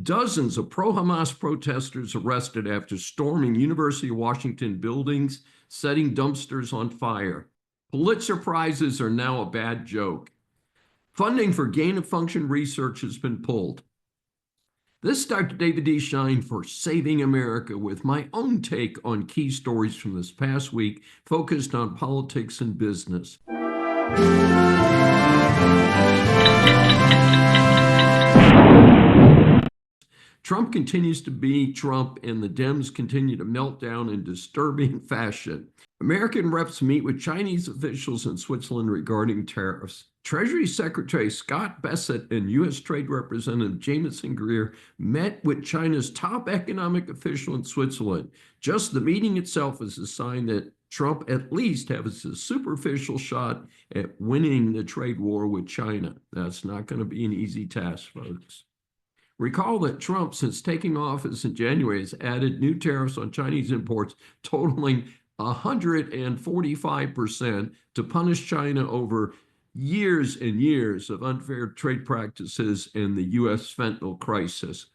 Dozens of pro-Hamas protesters arrested after storming University of Washington buildings, setting dumpsters on fire. Pulitzer Prizes are now a bad joke. Funding for gain-of-function research has been pulled. This is Dr. David D. Schein for Saving America with my own take on key stories from this past week focused on politics and business. Trump continues to be Trump, and the Dems continue to melt down in disturbing fashion. American reps meet with Chinese officials in Switzerland regarding tariffs. Treasury Secretary Scott Bessent and U.S. Trade Representative Jamieson Greer met with China's top economic official in Switzerland. Just the meeting itself is a sign that Trump at least has a superficial shot at winning the trade war with China. That's not going to be an easy task, folks. Recall that Trump, since taking office in January, has added new tariffs on Chinese imports totaling 145% to punish China over years and years of unfair trade practices and the U.S. fentanyl crisis.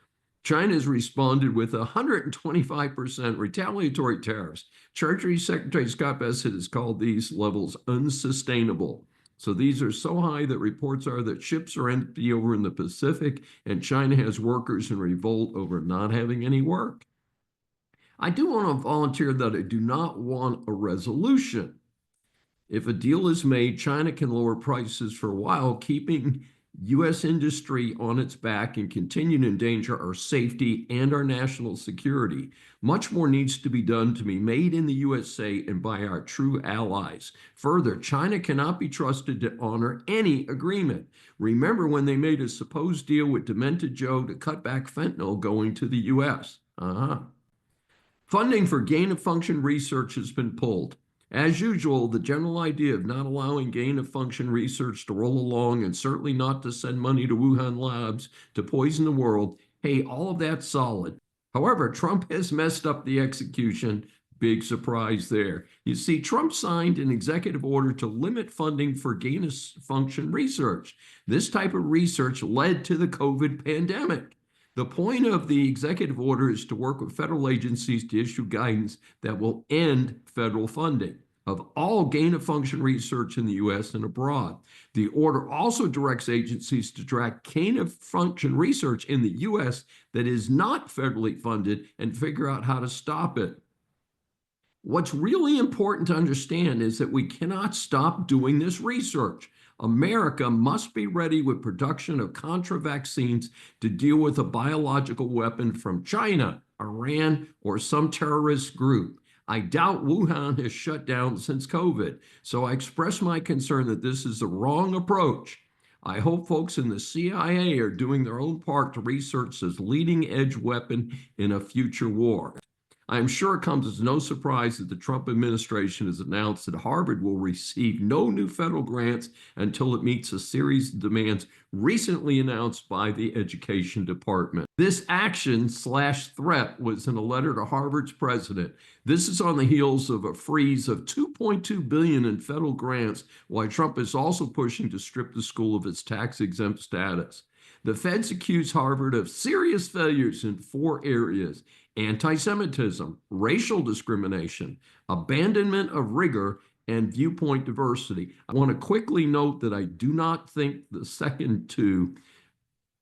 China has responded with 125% retaliatory tariffs. Treasury Secretary Scott Bessent has called these levels unsustainable. So these are so high that reports are that ships are empty over in the Pacific, and China has workers in revolt over not having any work. I do want to volunteer that I do not want a resolution. If a deal is made, China can lower prices for a while, keeping U.S. industry on its back and continue to endanger our safety and our national security. Much more needs to be done to be made in the USA and by our true allies. Further, China cannot be trusted to honor any agreement. Remember when they made a supposed deal with Demented Joe to cut back fentanyl going to the U.S.? Funding for gain-of-function research has been pulled. As usual, the general idea of not allowing gain-of-function research to roll along and certainly not to send money to Wuhan labs to poison the world, hey, all of that's solid. However, Trump has messed up the execution. Big surprise there. You see, Trump signed an executive order to limit funding for gain-of-function research. This type of research led to the COVID pandemic. The point of the executive order is to work with federal agencies to issue guidance that will end federal funding of all gain-of-function research in the U.S. and abroad. The order also directs agencies to track gain-of-function research in the U.S. that is not federally funded and figure out how to stop it. What's really important to understand is that we cannot stop doing this research. America must be ready with production of contra vaccines to deal with a biological weapon from China, Iran, or some terrorist group. I doubt Wuhan has shut down since COVID, so I express my concern that this is the wrong approach. I hope folks in the CIA are doing their own part to research this leading-edge weapon in a future war. I am sure it comes as no surprise that the Trump administration has announced that Harvard will receive no new federal grants until it meets a series of demands recently announced by the Education Department. This action/threat was in a letter to Harvard's president. This is on the heels of a freeze of $2.2 billion in federal grants, while Trump is also pushing to strip the school of its tax-exempt status. The feds accuse Harvard of serious failures in 4 areas: anti-Semitism, racial discrimination, abandonment of rigor, and viewpoint diversity. I want to quickly note that I do not think the second 2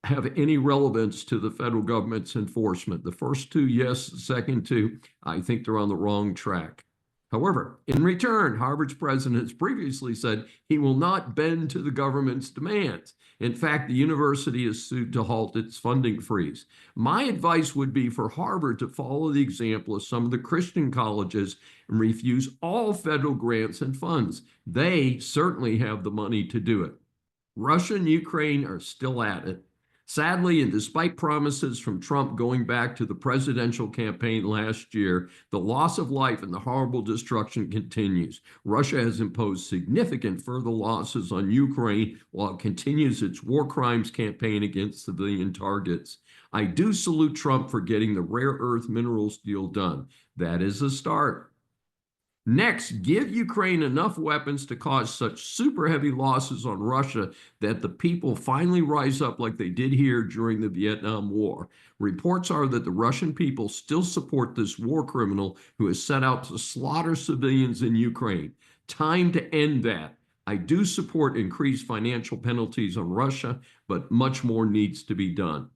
have any relevance to the federal government's enforcement. The first 2, yes. The second 2, I think they're on the wrong track. However, in return, Harvard's president has previously said he will not bend to the government's demands. In fact, the university is sued to halt its funding freeze. My advice would be for Harvard to follow the example of some of the Christian colleges and refuse all federal grants and funds. They certainly have the money to do it. Russia and Ukraine are still at it. Sadly, and despite promises from Trump going back to the presidential campaign last year, the loss of life and the horrible destruction continues. Russia has imposed significant further losses on Ukraine while it continues its war crimes campaign against civilian targets. I do salute Trump for getting the rare earth minerals deal done. That is a start. Next, give Ukraine enough weapons to cause such super heavy losses on Russia that the people finally rise up like they did here during the Vietnam War. Reports are that the Russian people still support this war criminal who has set out to slaughter civilians in Ukraine. Time to end that. I do support increased financial penalties on Russia, but much more needs to be done.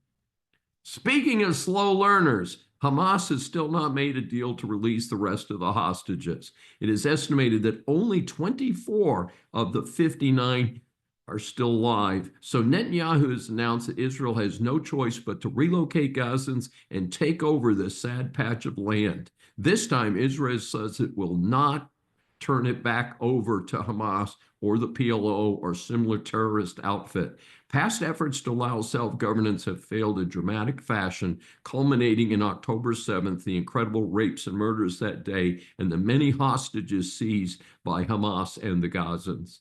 Speaking of slow learners, Hamas has still not made a deal to release the rest of the hostages. It is estimated that only 24 of the 59 are still alive. So Netanyahu has announced that Israel has no choice but to relocate Gazans and take over this sad patch of land. This time, Israel says it will not turn it back over to Hamas or the PLO or similar terrorist outfit. Past efforts to allow self-governance have failed in dramatic fashion, culminating in October 7th, the incredible rapes and murders that day, and the many hostages seized by Hamas and the Gazans.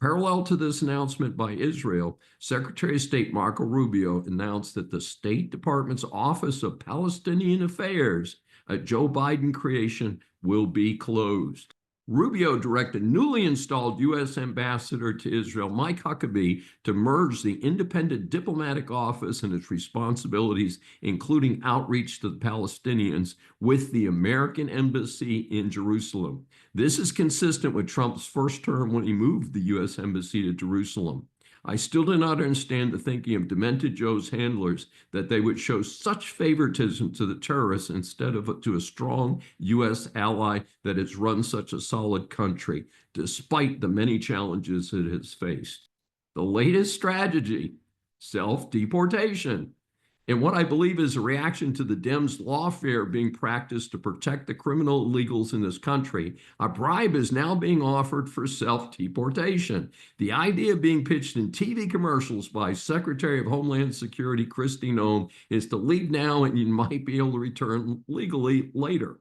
Parallel to this announcement by Israel, Secretary of State Marco Rubio announced that the State Department's Office of Palestinian Affairs, a Joe Biden creation, will be closed. Rubio directed newly installed U.S. Ambassador to Israel, Mike Huckabee, to merge the independent diplomatic office and its responsibilities, including outreach to the Palestinians, with the American embassy in Jerusalem. This is consistent with Trump's first term when he moved the U.S. embassy to Jerusalem. I still do not understand the thinking of Demented Joe's handlers that they would show such favoritism to the terrorists instead of to a strong U.S. ally that has run such a solid country, despite the many challenges it has faced. The latest strategy, self-deportation. And what I believe is a reaction to the Dems' lawfare being practiced to protect the criminal illegals in this country, a bribe is now being offered for self-deportation. The idea being pitched in TV commercials by Secretary of Homeland Security Kristi Noem is to leave now and you might be able to return legally later.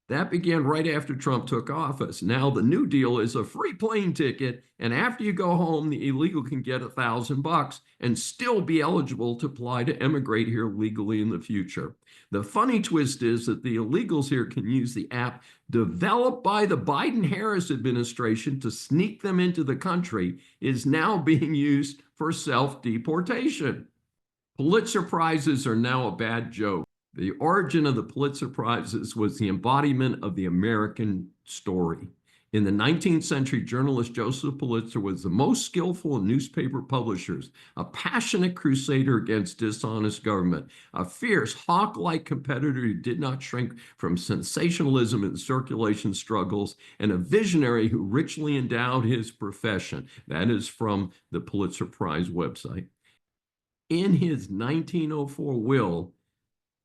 That began right after Trump took office. Now the new deal is a free plane ticket, and after you go home, the illegal can get $1,000 and still be eligible to apply to emigrate here legally in the future. The funny twist is that the illegals here can use the app developed by the Biden-Harris administration to sneak them into the country is now being used for self-deportation. Pulitzer Prizes are now a bad joke. The origin of the Pulitzer Prizes was the embodiment of the American story. In the 19th century, journalist Joseph Pulitzer was the most skillful in newspaper publishers, a passionate crusader against dishonest government, a fierce, hawk-like competitor who did not shrink from sensationalism and circulation struggles, and a visionary who richly endowed his profession. That is from the Pulitzer Prize website. In his 1904 will,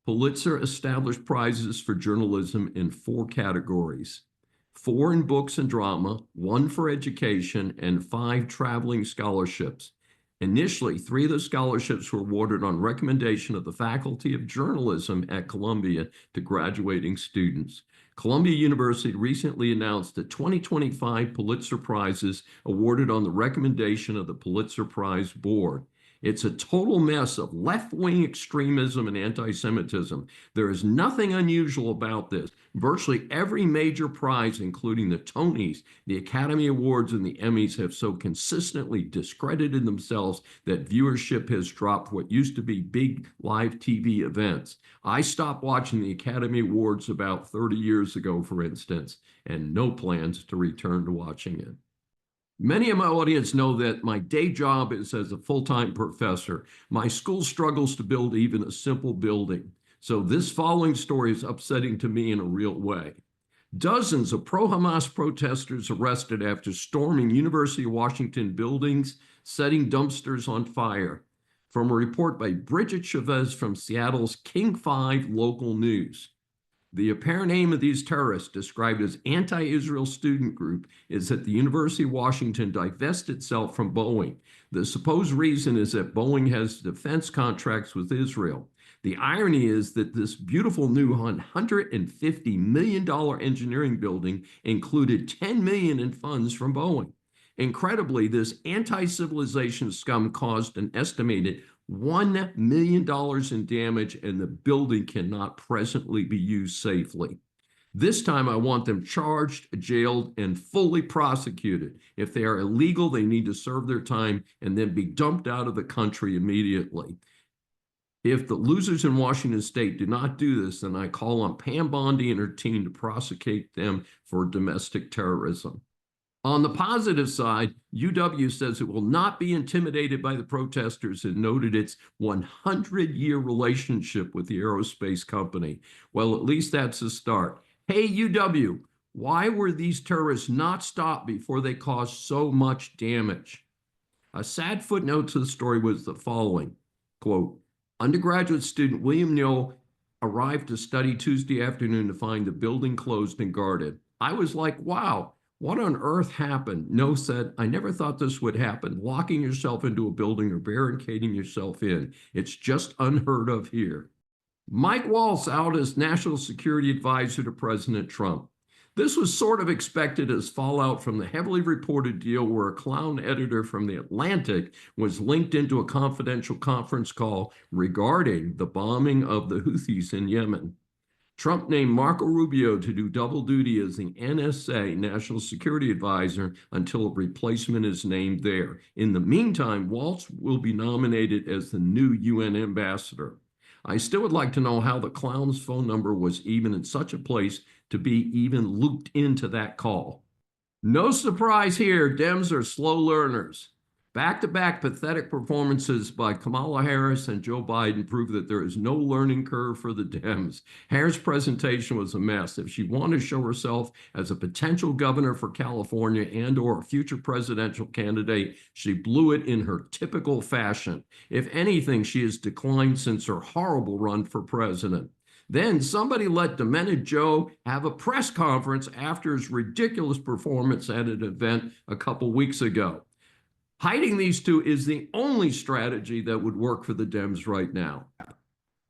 Pulitzer established prizes for journalism in 4 categories: 4 in books and drama, 1 for education, and 5 traveling scholarships. Initially, 3 of the scholarships were awarded on recommendation of the Faculty of Journalism at Columbia to graduating students. Columbia University recently announced the 2025 Pulitzer Prizes awarded on the recommendation of the Pulitzer Prize Board. It's a total mess of left-wing extremism and anti-Semitism. There is nothing unusual about this. Virtually every major prize, including the Tonys, the Academy Awards, and the Emmys, have so consistently discredited themselves that viewership has dropped what used to be big live TV events. I stopped watching the Academy Awards about 30 years ago, for instance, and no plans to return to watching it. Many of my audience know that my day job is as a full-time professor. My school struggles to build even a simple building. So this following story is upsetting to me in a real way. Dozens of pro-Hamas protesters arrested after storming University of Washington buildings, setting dumpsters on fire. From a report by Bridget Chavez from Seattle's King 5 local news. The apparent aim of these terrorists, described as anti-Israel student group, is that the University of Washington divest itself from Boeing. The supposed reason is that Boeing has defense contracts with Israel. The irony is that this beautiful new $150 million engineering building included $10 million in funds from Boeing. Incredibly, this anti-civilization scum caused an estimated $1 million in damage, and the building cannot presently be used safely. This time I want them charged, jailed, and fully prosecuted. If they are illegal, they need to serve their time and then be dumped out of the country immediately. If the losers in Washington state do not do this, then I call on Pam Bondi and her team to prosecute them for domestic terrorism. On the positive side, UW says it will not be intimidated by the protesters and noted its 100-year relationship with the aerospace company. Well, at least that's a start. Hey, UW, why were these terrorists not stopped before they caused so much damage? A sad footnote to the story was the following, quote, undergraduate student William Neal arrived to study Tuesday afternoon to find the building closed and guarded. I was like, wow, what on earth happened? No said, I never thought this would happen. Locking yourself into a building or barricading yourself in. It's just unheard of here. Mike Waltz out as National Security Advisor to President Trump. This was sort of expected as fallout from the heavily reported deal where a clown editor from The Atlantic was linked into a confidential conference call regarding the bombing of the Houthis in Yemen. Trump named Marco Rubio to do double duty as the NSA National Security Advisor until a replacement is named there. In the meantime, Waltz will be nominated as the new UN ambassador. I still would like to know how the clown's phone number was even in such a place to be even looped into that call. No surprise here, Dems are slow learners. Back-to-back pathetic performances by Kamala Harris and Joe Biden prove that there is no learning curve for the Dems. Harris' presentation was a mess. If she wanted to show herself as a potential governor for California and or a future presidential candidate, she blew it in her typical fashion. If anything, she has declined since her horrible run for president. Then somebody let Demented Joe have a press conference after his ridiculous performance at an event a couple weeks ago. Hiding these two is the only strategy that would work for the Dems right now.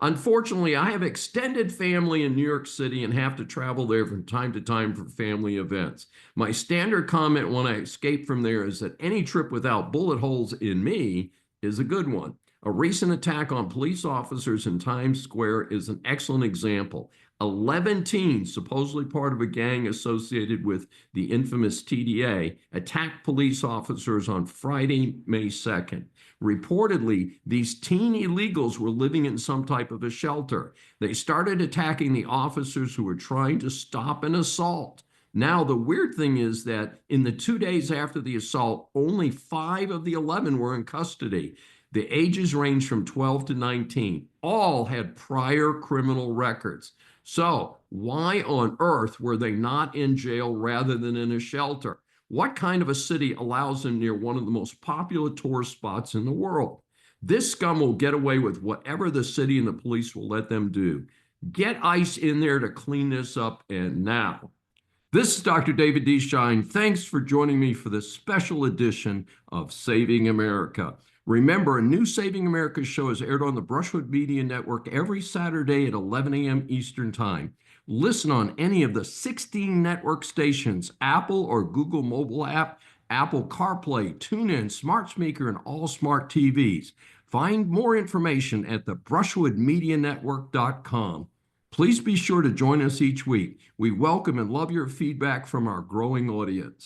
Unfortunately, I have extended family in New York City and have to travel there from time to time for family events. My standard comment when I escape from there is that any trip without bullet holes in me is a good one. A recent attack on police officers in Times Square is an excellent example. 11 teens, supposedly part of a gang associated with the infamous TDA, attacked police officers on Friday, May 2nd. Reportedly, these teen illegals were living in some type of a shelter. They started attacking the officers who were trying to stop an assault. Now, the weird thing is that in the 2 days after the assault, only 5 of the 11 were in custody. The ages range from 12 to 19. All had prior criminal records. So why on earth were they not in jail rather than in a shelter? What kind of a city allows them near one of the most popular tourist spots in the world? This scum will get away with whatever the city and the police will let them do. Get ICE in there to clean this up, and now. This is Dr. David D. Schein. Thanks for joining me for this special edition of Saving America. Remember, a new Saving America show is aired on the Brushwood Media Network every Saturday at 11 a.m. Eastern Time. Listen on any of the 16 network stations, Apple or Google mobile app, Apple CarPlay, TuneIn, Smart Speaker, and all smart TVs. Find more information at the brushwoodmedianetwork.com. Please be sure to join us each week. We welcome and love your feedback from our growing audience.